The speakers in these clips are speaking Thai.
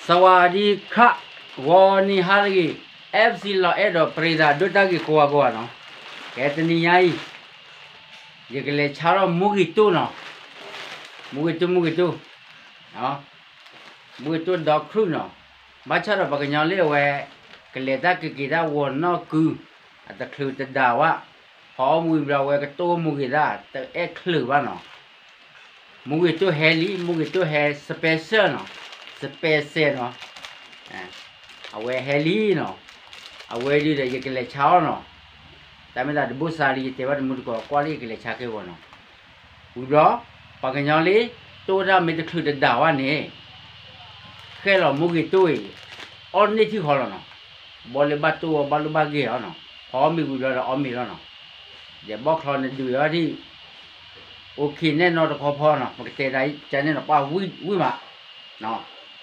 สวัสดีครับวันนี้ฮาร์กีเอฟซีลาเอ็ดปรีดาดูตากีกัวเนาะแกตนี่ยัยยังก็เลยชาร์ลมุกิตุเนาะมุกิตุเนาะมุกิตุดอกครูเนาะมาชาร์ลปากกันยังเลี้ยวก็เลยตากีตาวันนอกคืออัตคลือจะด่าว่าพอมุกิเราก็ตัวมุกิตาแต่เอ็กคลือว่าเนาะมุกิตุเฮลี่มุกิตุเฮสเปเชียลเนาะสเปเชียลเนาะเอาไว้เฮลี่เนาะเอาไว้ดีเลยยังเลยเช้าเนาะแต่ไม่ได้ดูบุษาลีแต่ว่ามุดก็กว่าลีก็เลยช้าแค่วันเนาะอุดรปากกันยังเลยตัวเราไม่ได้คลือจะด่าว่านี่แค่เรามุกิตุยอันนี้ที่เขาเนาะบอลบัตตัวบอลบาเกี่ยวเนาะพอมีอุดรเรามีแล้วเนาะเดี๋ยวบอกเขาเนี่ยดูว่าที่โอเคแน่นอนพอเนาะมันก็เตะได้จะแน่นอนป้าวิ่งมาเนาะ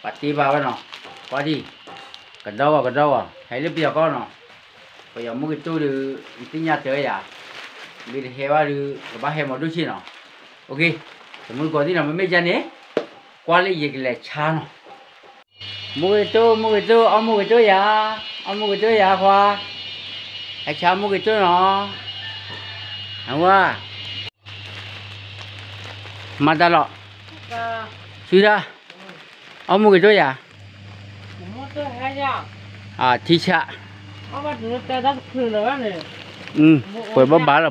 ปฏิบัติเนาะพอดีกันดาวให้เรียบร้อยก่อนเนาะพยายามมุกตัวดูที่ญาติเจออย่ามีเหตุว่าดูบ้าเหตุมาดูชิเนาะโอเคสมมติก่อนที่เราไม่จะเนี่ยกว่าเลยยังเลยช้าเนาะมุกตัวเอามุกตัวอย่าขวาให้ช้ามุกตัวเนาะเอาว่ามาตลอดสุดาเอามุกตัวอย่าที่ชะปล่อยบ้าแล้ว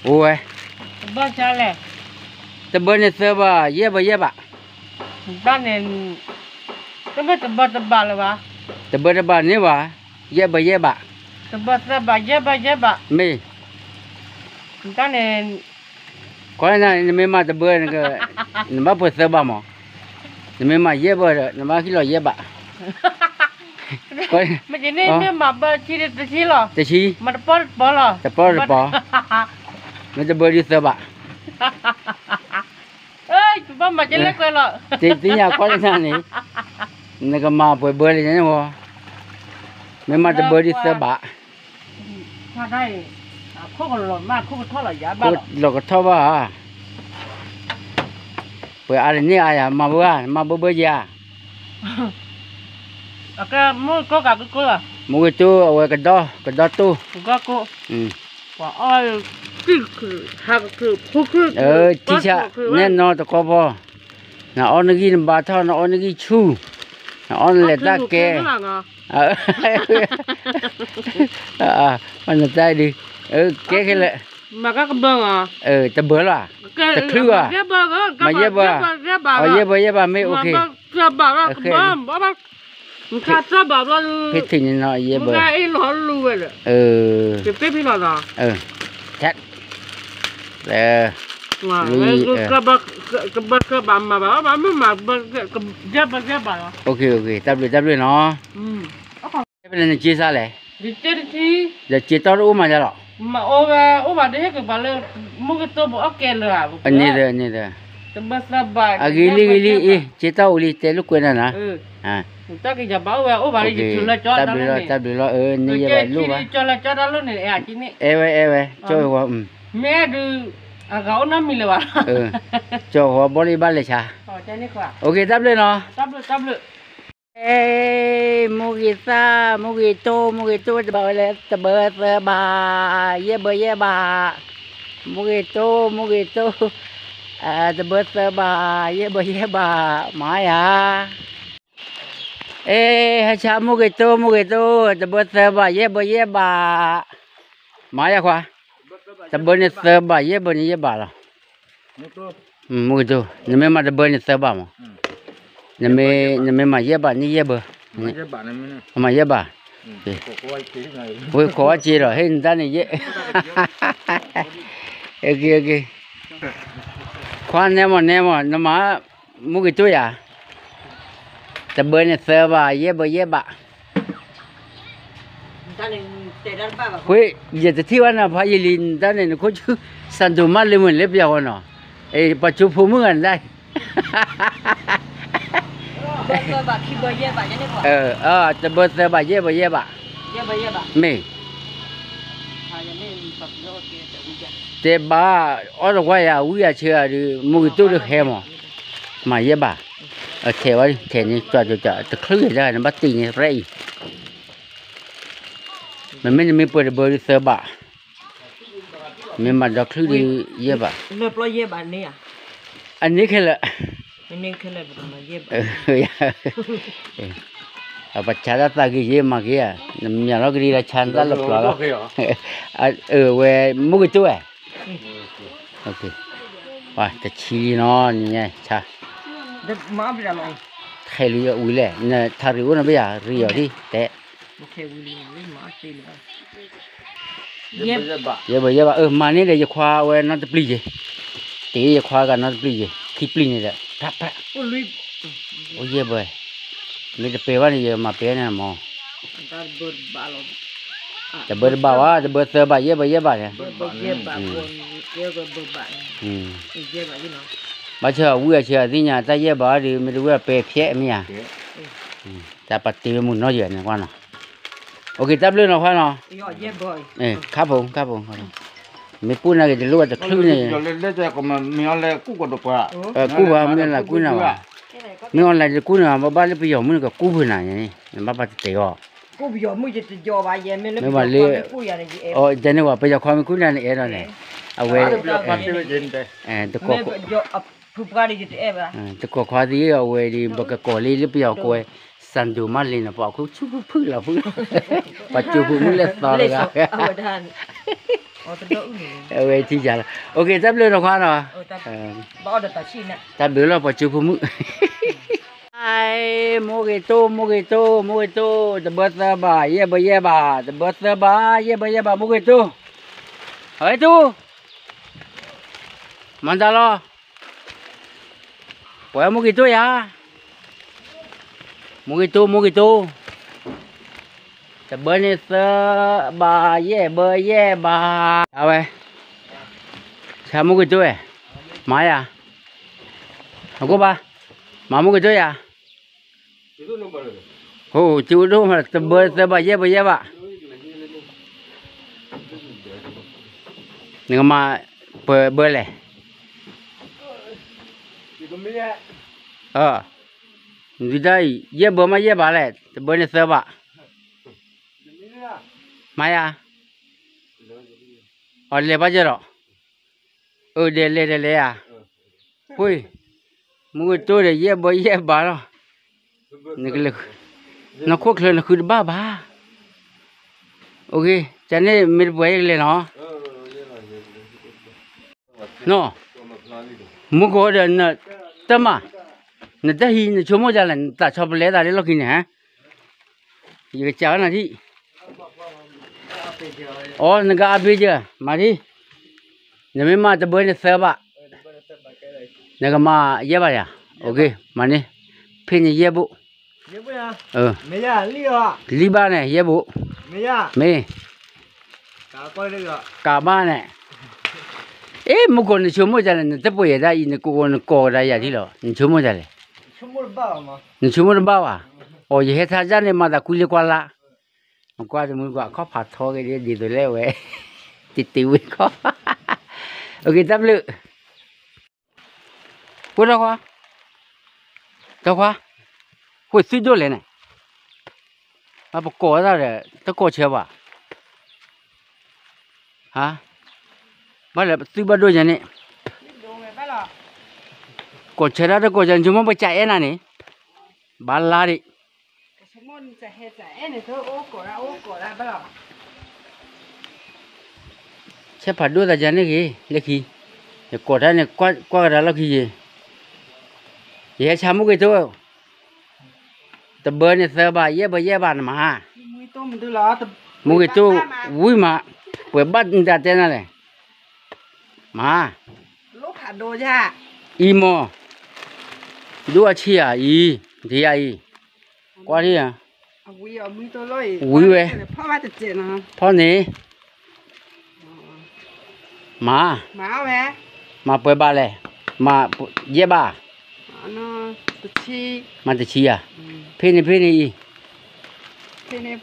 โอ้ยบ้านชาเลยแต่เบอร์เนี่ยเสือบ่เย่บ่บ้านเนี่ยก็ไม่ตบเลยวะแต่เบอร์บ้านนี่วะเย่บ่ตบเย่บ่ไม่บ้านเนี่ยก่อนหน้านี่ไม่มาแต่เบอร์นี่ก็นี่มาเปิดเสือบ่หมอนี่ไม่มาเย่บ่นี่มาขี้หล่อเย่บ่ไม่ใช่เนี่ยมาเบอร์ชี้หรอแต่ชี้มันปอหรอแต่ปอมันจะเบอร์ดีเสือบ่เอ้ยบ้ามาจะเล็กเลยหรอที่อยากก่อนหน้านี่นี่ก็มาเปิดเบอร์เลยนะวะไม่มาแต่เบอร์ดีเสือบ่ถ้าได้คู่กันหล่นมากคู่กันเท่าไหร่ยาบ้าหลอกก็เท่าว่าเปิดอะไรนี่อะไรมาเบอร์ยาก็มูก็กับกูอ่ะมูitu awal kedah tuก็กูว่าอ้อยคือหักคือผู้คือที่จะแน่นอนตะกอบนะอันนี้นบาทนะอันนี้ชูนะอันเล็ดตาแกมันจะได้ดิแกแค่ละมาก็กระเบื้องอ่ะจะเบื่อละจะคลื่นอ่ะมาเย็บบ่ไม่โอเคเย็บบ่แล้วกระเบื้องบ้ามันขาดซะแบบว่าพิธีนี่เนาะเย่เบอร์ไอ้หลอนรู้เลยจะเป็นพี่หลอนอ่ะแท็กว่าก็บ้ามาบ้าไม่มาก็เจ็บบ้าโอเคตับเลยเนาะเป็นอะไรจีซ่าเลยจะจีต่อรู้มาจะหรอมาโอ้มาเด็กก็บ้าเลยมึงก็ตัวบอกแกเลยอ่ะอันนี้เลยจะบ้าสบายกิลิจีต่ออุลิเตลุกวนนะตากิจะบ้าว่าโอ้บ้าเลยจุลจอดแล้วตับเลยนี่ยังไงลูกวะจุลจอดแล้วนี่จีนี่เว้ช่วยว่าแม่ดูเขาน้ำมีเลยวะช่วยว่าบริบาลเลยช่ะใช่นี่ค่ะโอเคตับเลยเนาะตับเลยมุกิโตจะบอกเลยตะเบอร์เสือบาเย่บามุกิโตตะเบอร์เสือบาเย่บาหมายให้ชามุกิโตตะเบอร์เสือบาเย่บาหมายขวาตะเบอร์เนี่ยเสือบาเย่บาล่ะมุกิโตนี่ไม่มาตะเบอร์เนี่ยเสือบามั้งนี่ไม่มาเย่บานี่เย่บมาเย่บาโอ้ยขอจีเหรอให้ตานี่เย่โอเคควานเนี่ยมันน้ำมามุกิตัวอย่าแต่เบอร์เนี่ยเสือบาเย่บาเฮ้ยอย่าจะที่ว่านะพายลินตาเนี่ยเขาชื่อสันตุมาเลยเหมือนเล็บยาวเนาะปัจจุบันเหมือนได้จะเบอร์เสือบาเย่บไม่แต่บ้าอะไรก็อย่าวิ่งเชื่อหรือมุกิตัวเรื่องแฮมมาเย่บา โอเคไว้แค่นี้จะตะคลื่นได้นะบัตตินี่ไรมันไม่ได้มีเปิดเบอร์เซอร์บะมีมันดอกคลื่นเยอะบะ เลือบร้อยเย็บอันนี้อ่ะ อันนี้แค่ละ อันนี้แค่เลยประมาณเย็บ apa cara tagi je makia namnya lo kiri la chanda lo pla we mu ke tu okey wah ta chi no ni cha เด็กมาไปแล้ว khai lu ya ui le na tha ri wo na ba ya ri yo di te โอเควิลีนี่มาตีเลยเย็บ ye ba ma ni le ye khwa we na ta pli je te ye khwa ga na pli je khi pli ni le tap pa โอ้ลุย o ye ba ni de pe wa ni ye ma pe na mo ตาเบิดบาล จะเบิดบ่าวจะเบิดเซอร์บ่เย่บ่เนี่ย เบิดเย็บบาคนเย็บก็เบิดบาเย็บบาอยู่เนาะ บ่เชื่อวู้เชื่อสิญาตะเย่บ่ดิไม่รู้ว่าเปเพี้ยมั้ยอ่ะแต่ปฏิมุนเนาะอยู่เนี่ยกว่าเนาะโอเคตับเลยเนาะควาเนาะ ยอดเย็บบ่อย ครับผมไม่พูดนะก็จะรู้ว่าจะคลื่นนี่ le te como mi ole cu ko do pa กูว่ามันละกูน่ะว่ามีออนไลน์กูน่ะบ่บ้านเลยไปยอมมันก็กูพุ่นน่ะนี่บ่ปฏิเตยอ กูไปยอมมือจะยอมไปเย็นไม่เลยกูอยากจะเอ อ๋อจะนี่ว่าไปยอความกูน่ะนี่เอเนาะนี่เอาเว้ pa te gente ตะก ไม่ยอมผู้ประกาศจะเอฟอ่ะ ตะกควาดีเอาเว้ดิบ่ก็กอลีเลยไปยอกูสันดูมาลินะปอกูชุบพึ่งละพึ่งปัจจุบันมึงเลยต่อเลยอ่ะ เอาไปทานเอาตัวอื่น เอาไว้ที่จะโอเคจับเลยเนาะควาเนาะ บ่เอาแต่ตัดชิ้นน่ะ จับเดี๋ยวเราปัจจุบันมึงไอ้โมเกโตตะเบิดซะบ่าเย่บ่ตะเบิดซะบ่าเย่บ่โมเกโตเฮ้ยตูมันตาลอปล่อยโมเกโตyaโมเกโตตะเบิดนี่ซะบ่าเย่บ่เอาไว้ชาโมเกโตมาyaเอากูบ่ามาโมเกโตya oh chú đâu mà tebel ba ye ba nggak ma boleh Didai ye ma ye ba le tebel ni seba maya oleh ba je ro de le ya hui mu tu de ye ba lo nggak nó khuất lên là khứ ba ok cho nên mình quay lên nó muốn có được là tâm à nó ta hi nó chôm ra là ta cho lẽ ta đấy lo kì nè giờ cháu là đi nó gặp bây giờ mà đi nếu mình mà ta bơi nó sợ bạ nó mà dễ bạ à ok mà đi pin dễ bộ mấy à li ba này ye bộ mấy cả ba này một con chó mua ra là tập bơi ra in con cò ra vậy thì lo chó mua ra này chó mua bao à ôi hết thời gian này mà đã cùi qua la qua thì muốn qua khó phạt thôi cái gì rồi leo vậy tiêu khó ok tập lự qua đâu qua会睡着了呢，不搞啥的，都搞去吧？把来睡不着呢？搞去了都搞人怎么不摘呢呢？把拉的。什么你在还在？你说我搞了不了。sẽ phải đưa ra cho nó kì, lấy kì, cột ra này qua ra là kì gì? Vậy sao mua cái thôi? Tập bơi này sờ bà ye bà mà mua cái chỗ vui mà vừa bắt ra tên này mà lúc hạt đồ ra imo đua chi à thì ai qua đi à vui à vui tôi lôi vui về phao này mà về mà bơi bà này mà ye bà nó chi mà chi à phê này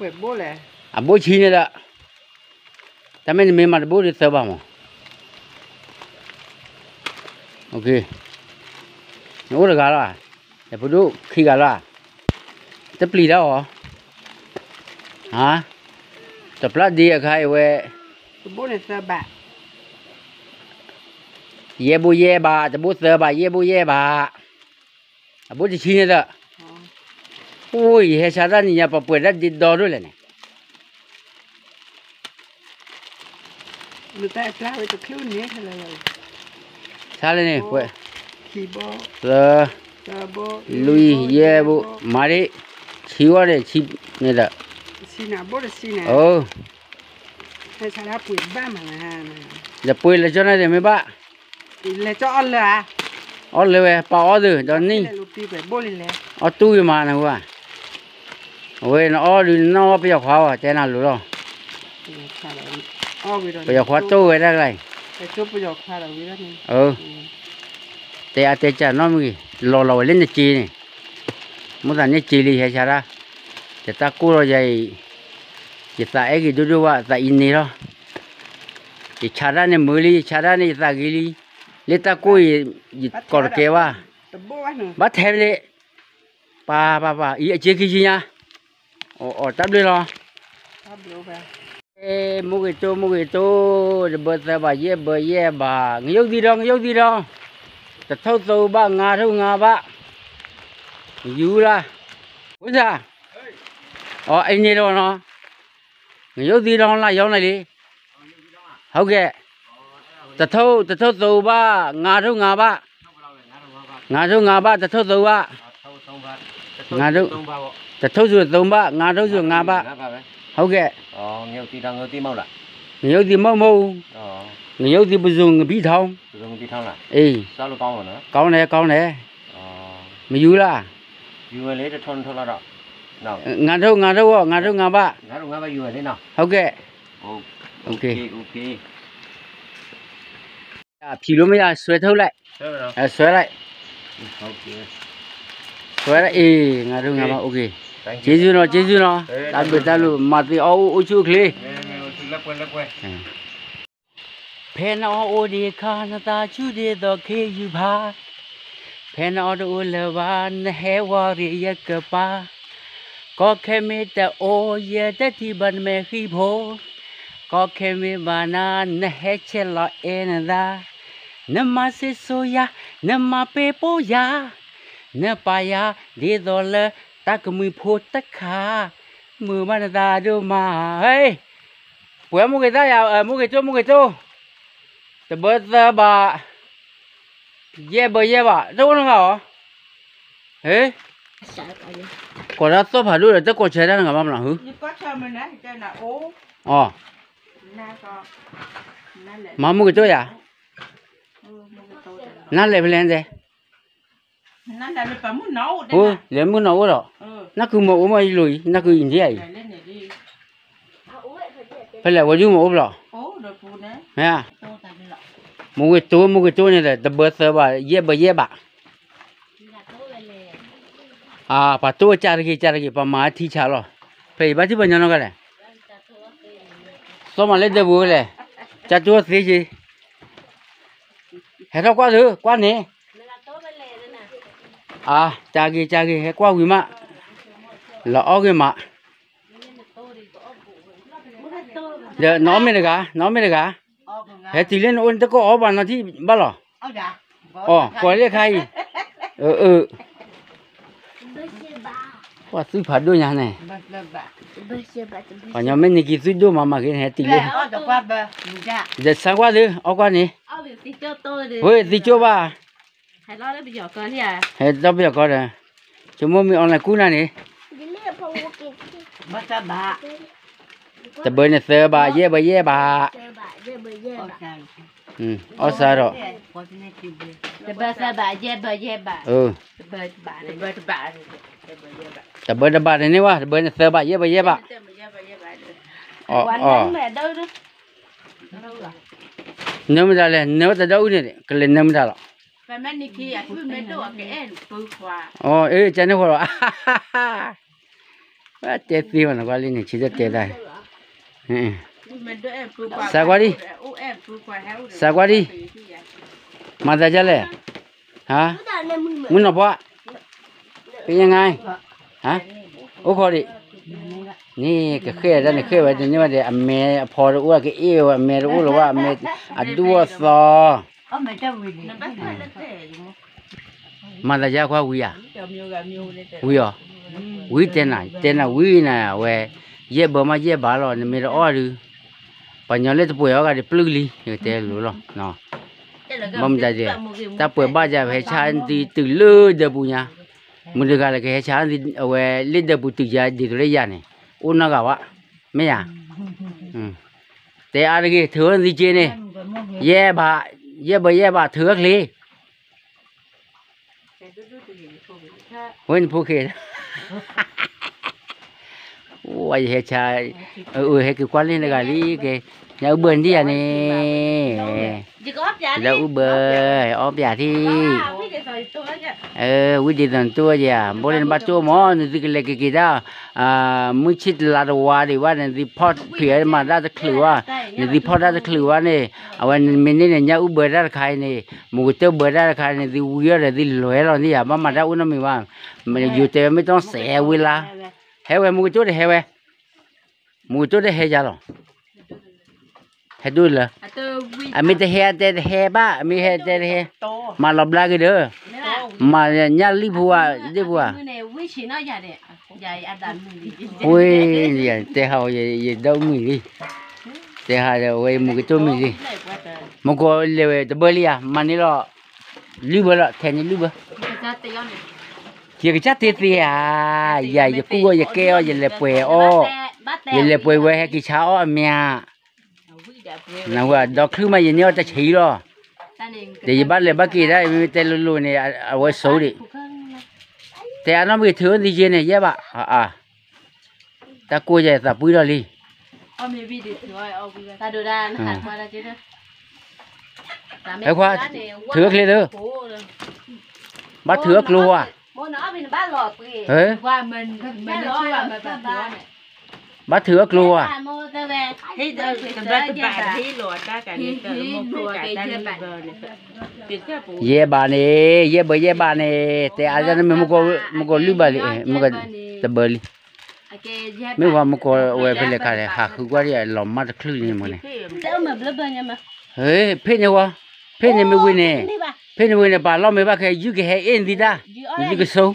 phải bố lẹ bố chi này đó ta mình mà bố đi sờ vào mà ok nó được cả rồi แต่พอดูขี้กันละจะปลีแล้วเหรอฮะจะปลาดีอะใครเว้ย bố này sơ bạc เย่บุเย่บาจะบุเสือบาเย่บุเย่บาบุจะชี้เนี่ยเด้อโอ้ยเฮชาดานี่ยาปะเปิดได้ดิดอด้วยเลยเนี่ย người ta plau với tụi kêu nhé hay là ชาเลยเนี่ยเว้ย khi bố เสือ sơ bố ลุยเย่บุมาดิชี้ว่าเลยชี้เนี่ยเด้อ xin nào bố là xin เอ nào อ hay sao đã quỷ ba mà ha จะปุยเลยจ้าเนี่ยไม่บ้า thì là cho ăn là อ๋อเลยเว้ยป่าอ๋อดื้อตอนนี้ là lụt đi về bố lên lẹ อ๋อตู้มานะว่าเว้ยน้อดูน้อไปเอาขวาว่ะเจ้าน่ะรู้หรอ sao lại o vì rồi ไปเอาขวาตู้ไว้ได้ไร cái chút bây giờ khai là vì đó này เออแต่อาเตจ่าน้อมึงรอเล่นในจีนี่มุดอันนี้จีรีเฮชาระจะตะกู้เราใหญ่จะตาเอกิดูว่าตาอินนี่หรอจะชาระเนี่ยมือลีชาระเนี่ยตากิลีเลตะกู้กอดเกว่า tập bố á nữa บัดเทมเลยป่าอีเจ๊กี่จีนะอ๋อตับเลยหรอ tập bố về เอ้มุกิโตเดบตบะเย่บะงยกดีดองตะเท่าโตบะงาเท่างาบะอยู่ล่ะวุ้นซ่าอ๋อไอ้นี่ดองเนาะงยกดีดองล่ะยองไหนดิဟုတ်ကဲ့ตะเท่าโตบะงาเท่างาบะงาเท่างาบะตะเท่าโตบะงาเท่าตะเท่าสุดโตบะงาเท่าสุดงาบะဟုတ်ကဲ့ nhiều tí đang ngồi tí mau lại ငရုတ်ဒီမဟုတ်ငရုတ်ဒီပဇုံပြီးထောင်း dùng tí thang lại အေး sao lo con rồi nữa ကောင်းတယ်မယူလား อยู่lấy cho thôn thôn là đó nào ငါတို့ငါဘ ngã đúng ngã bao nhiêu thế nào ဟုတ်ကဲ့ ok ok ok ဖြီလို့မရဆွဲထုတ်လိုက် thế rồi ဆွဲလိုက် ok ဆွဲလိုက်အေးငါတို့ငါဘ ok ကျေးဇူးတော်တတ်လို့မသိအောင်အချို့ကလေး lắc quay ဖဲနော်အိုဒီခါနတာချူဒီတော့ခေယူပါဖဲနော်တို့လဘာနဟဲဝရီယကပါก็แค่มีแต่โอเยแต่ที่บันไม่ขี้โพก็แค่มีบานานเฮเชลเอ็นดานมาสิโซยานมาเปโปยานปายาดีโดเลตากมือโพตะขามือมันตาดูมาเฮ้ยป่วยมุกตายามุกโจตะเบิดตะบะเย่บะโจนงาเฮ้ยก่อนเราต้องผ่าดูเลยจะกดใช้ได้หรือเปล่าหรอฮึ như có cho mình đấy cho là ố อ๋อ na có na lệ มามุกโจยา mua cái tô cho นั่นเลยเป็นไง na là được phải muốn nấu โอ้ đấy เลี้ยงมึงเอาหรอ ừ นั่นคือหมูมาลุยนั่นคืออินเดีย này lên này đi เป็นไรวะยูหมูหรอ ố rồi phụ đấy เนี่ย tô tại đi lọ มุกโจเนี่ยแต่เบิร์ดเซอร์บะเย่บะปะตัวจาระกีปะมาที่ชาลอเพ่บ้าที่ปัญญาโนกันเลยสมัยเล่นเดบุเลยจัดตัวสีจีเห็นเรากว่าหรือกว่านี้จากีเห็นกว่าวิมาละออกวิมาเดี๋ยวน้องไม่ได้กะเห็นตีเล่นอุ่นตะก็ออกบ้านที่บ้านหรอ áo dạ อ๋อก่อนเรียกใครว่าซื้อผัดด้วยยังไง còn nhà mình thì cái suy mà cái này thì lên áo cho qua bờ dạ giờ sáng qua đi ở qua này Ôi, thì cho tôi đi. với thì cho ba Hãy lo đấy bây giờ con đi à? hay đâu bây giờ có rồi chúng mình online cũ này nè bắt ra bà tập bên này sờ bà dê bà ở xa rồi Để bà sa bà dê bà. ừ Để bà. tập bên là bà này nè quá tập bên này sờ bà dê bà Quán mẹ đâu đó? Đâu rồi? nếu mà ra lên nếu ta đâu này cái lên nếu mà ra rồi Và mẹ đi kia cứ mẹ đồ cái em bự khoa. ê chân nó rồi chết đi mà nó qua lên này chỉ rất chết đây Mẹ đồ em bự khoa. Sao qua đi? Em bự khoa héo. Sao qua đi? mà ra chả lẽ hả muốn nó bỏ เป็นยังไงฮะโอ้พอดินี่ก็เคยได้นี่เคยไว้เดี๋ยวนี้ว่าเดี๋ยวแม่พอรู้ว่าก็เอวแม่รู้หรือว่าแม่อดัวซอมาละยาว่าวิอ่ะวิอ่ะวิเต็นวิน่ะเว้ยเย่บ่มาเย่บาลอนี่มีอ้อดูปัญญาเล็ดป่วยก็ได้ปลื้ลีเตรู้หรอเนาะบ่มได้ถ้าป่วยบ้าจะให้ชาดีตื่นเลยเดบุญะมึงเด็กอะไรก็ให้ชาดีเว้ยเล็ดเดบุตื่นยาดีตัวเลยยานี่อุณกะวะไม่ยาแต่อะไรก็เถื่อนดีเจนี่เย่บ่เถื่อนเลยเว้นผู้เขตโอ้ยเฮชายเฮคือควันเล่นอะไรลีเกอย่าอุบลที่อันนี้แล้วอุบลอ้อมอย่าที่วิธีต่างตัวจ้ะบริเวณบ้านตัวหมอนี่ที่เล็กกี่ดาวมุชิตลาดวาดีว่านี่ที่พอดเพียมาได้จะคลัวนี่ที่พอได้จะคลัวนี่เอาไว้มินี่เนี่ยอุบลได้ใครนี่มุกเตอร์เบอร์ได้ใครนี่ที่วิวที่ลอยแล้วนี่อ่ะมาได้อุณไม่ว่ามันอยู่แต่ไม่ต้องเสียเวลาเฮ้ยมุกตัวเฮ้ยมุกตัวเฮ้ยจ้าหรอเฮ้ยดูเลยมีแต่เฮ้บ้ามีเฮ้มาหลบลากันเด้อมาเนี่ยรีบัวโอ้ยเนี่ยแต่เขาอย่าเดามือดิแต่เขาจะไว้มุกตัวมือดิมุกก็เลยจะเบลีอ่ะมันนี่ละรีบัวละแทนนี่รีบัวอย่าจัดเตี้ยอย่ากู้อย่าแก้วอย่าเล็บเปย์อ้ออย่าเล็บเปย์ไว้ให้กินเช้าอ้อเมียนะว่าดอกคือมาอย่างนี้จะฉี่หรอแต่ยี่บ้านเลยบ้านกี่ได้มีแต่ลุเนี่ยเอาไว้สูดิแต่อันนั้นมีเถื่อนดีเจเนี่ยเยอะปะแต่กูจะตัดปุ๋ยแล้วลีไอ้ว่าเถื่อนเลยเด้อบ้านเถื่อนกลัวเฮ้ยบ้านเถื่อนกลัวเย่บานี่เย่บานี่แต่อาจจะไม่มุกลืมบาลีมุกตะเบลีไม่ว่ามุกเอาไว้เป็นเลขาเลยหาคือว่าเนี่ยหล่อมากคลื่นนี่มันเนี่ยเฮ้ยเพ่เนี่ยวะเพ่เนี่ยไม่วินเนี่ยเพ่เนี่ยวินเนี่ยบ้านเราไม่ว่าแค่ยูแค่เอ็นดีด้ายูก็สู้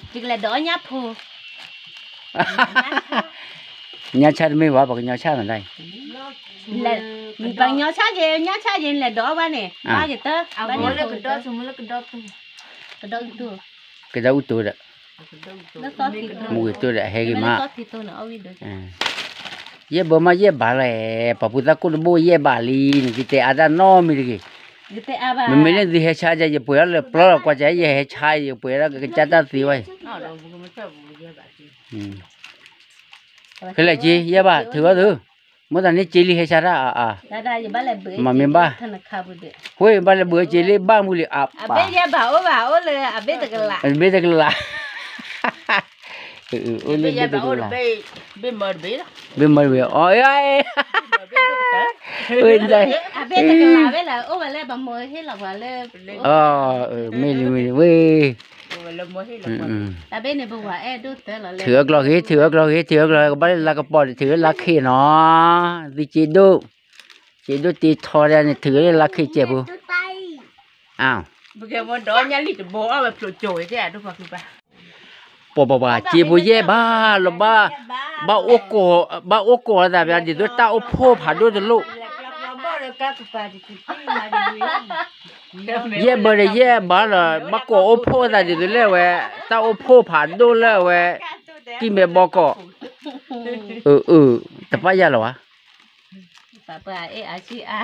nhà cha mới vào bằng nhà cha ở đây bằng nhà cha gì là đó ba nè ba gì tớ cái đâu tôi đó mùi tôi đã hay cái mà ye bơ mà ye bà này bà phụ ta cũng bôi ye bà li cái tệ ada no mi cái mình lên đi hay cha vậy bữa là pro qua trái ye hay cha vậy bữa là cái cha ta gì vậy cái này chi ye bà thử mỗi lần này chỉ li hay cha ra mà mình ba huế ba là bữa chỉ li ba mươi li à bé ye bảoเลยbé được là bây giờ bảo là bên mời ôi ơi ơi đây bên được là bên là ô mà lên bằng mồi thế là vào lên mình về bên này bùa đốt tới là lên thưa lo bắt là cái bò thưa là khi nó đi chế độ thì thò ra này thưa là khi chế bù bây giờ bọn đó nhá lít bò mà trội thế à đúng không bà bà chị bố ye ba lo ba ô cô là bây giờ tôi tao phô phá đôi được lúc ye bờ này ye ba là ba cô ô phô là gì tôi lấy về tao ô phô phá đôi lấy về kim mẹ bò cỏ tập bao giờ rồi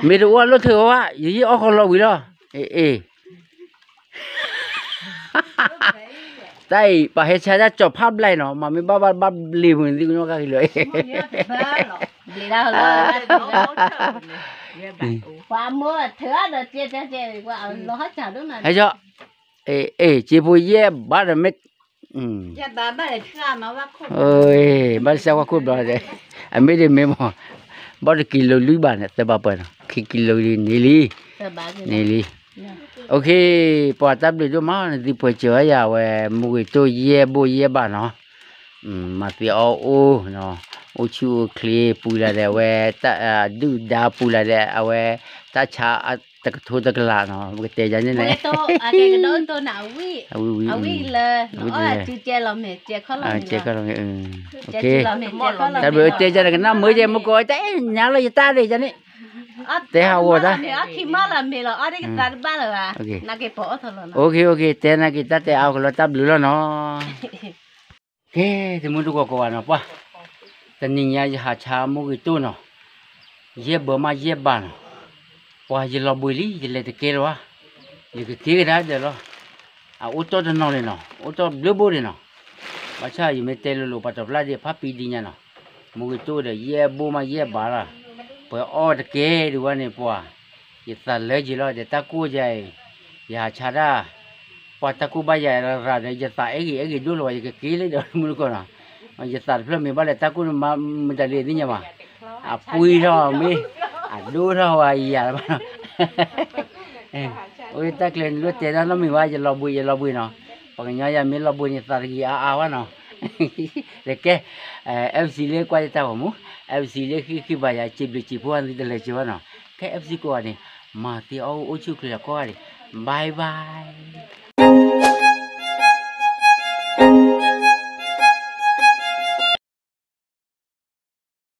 mẹ đồ ăn lúc thừa quá gì ô con lo gì đó đây bà hết cha đã chụp pháp lại nó mà mình ba liềm thì nó cái lưỡi qua mua thừa được chơi qua nó hết chả đúng là thấy chưa chị vui ye ba là mấy ba là thừa mà ba khô ơi ba sao qua khô rồi đấy anh mấy đêm mềm mà ba được kilo lưỡi bà này tao ba bận kilo đi nili ok bỏ tắp đi cho má thì phải chờ ya về mùi tôi ye bố ye bà nó mà thì ô nó ô chú kle pula de we ta du da pula de we ta cha ta thu ta la nó cái tê ra như này cái đó tôi nào quý là nó là chú che lòng mẹ che khó lòng che khó lòng ok ta ta bữa tê ra cái nó mới về một coi té nhà lấy ta đi cho này té hao rồi ta khi mà là mẹ là ở đây cái ta ba rồi à na cái bỏ thôi rồi ok té na cái ta té ao cái ta bự nó cái thì muốn được có nó pa tình nhìn nhà hà cha mua cái tu nó ye bơ mà ye ban qua ye lo bùi lý ye lấy cái kia rồi ye cái kia ra được rồi ô tô nó lên nó ô tô blue bùi nó bà cha ye mấy tên lulu bắt đầu là ye pháp pi đi nha nó mua cái tu đấy ye bơ mà ye ban là bởi ở cái kia được anh qua ye ta lấy gì rồi để ta cua vậy ya cha ra qua ta cua bây giờ ra để ye ta cái đu rồi cái kia lấy được mua con nào mà giờ tạt phim mình bắt lại ta cũng mà mình ta liền đi nhá mà pui rồi mi đu rồi giờ mà ôi ta lên lúc tiền nó mình vai giờ lo bui nó bằng nhau giờ mình lo bui như ta gì quá nó để cái FC lấy qua cho tao không FC lấy khi bây giờ chỉ phụ anh đi lấy chưa nó cái FC qua này mà thì ô chú kia qua đi bye bye